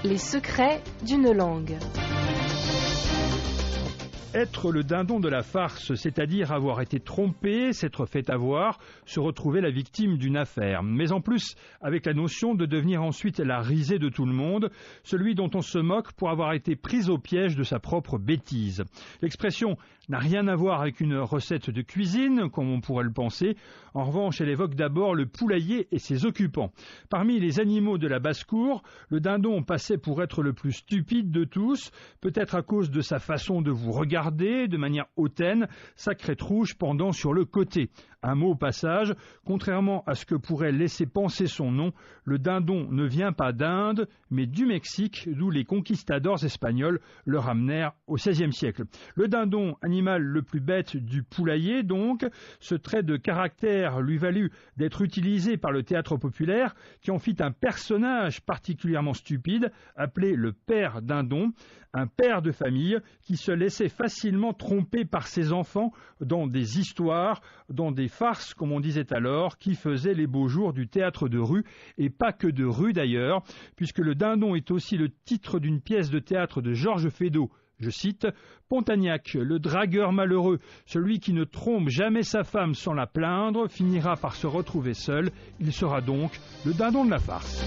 Les secrets d'une langue. Être le dindon de la farce, c'est-à-dire avoir été trompé, s'être fait avoir, se retrouver la victime d'une affaire. Mais en plus, avec la notion de devenir ensuite la risée de tout le monde, celui dont on se moque pour avoir été pris au piège de sa propre bêtise. L'expression n'a rien à voir avec une recette de cuisine, comme on pourrait le penser. En revanche, elle évoque d'abord le poulailler et ses occupants. Parmi les animaux de la basse-cour, le dindon passait pour être le plus stupide de tous, peut-être à cause de sa façon de vous regarder de manière hautaine, sa crête rouge pendant sur le côté. Un mot au passage, contrairement à ce que pourrait laisser penser son nom, le dindon ne vient pas d'Inde, mais du Mexique, d'où les conquistadors espagnols le ramenèrent au XVIe siècle. Le dindon, animal le plus bête du poulailler donc, ce trait de caractère lui valut d'être utilisé par le théâtre populaire, qui en fit un personnage particulièrement stupide, appelé le père dindon, un père de famille qui se laissait facilement tromper par ses enfants dans des histoires, dans des farces, comme on disait alors, qui faisaient les beaux jours du théâtre de rue, et pas que de rue d'ailleurs, puisque le dindon est aussi le titre d'une pièce de théâtre de Georges Feydeau. Je cite, « Pontagnac, le dragueur malheureux, celui qui ne trompe jamais sa femme sans la plaindre, finira par se retrouver seul, il sera donc le dindon de la farce. »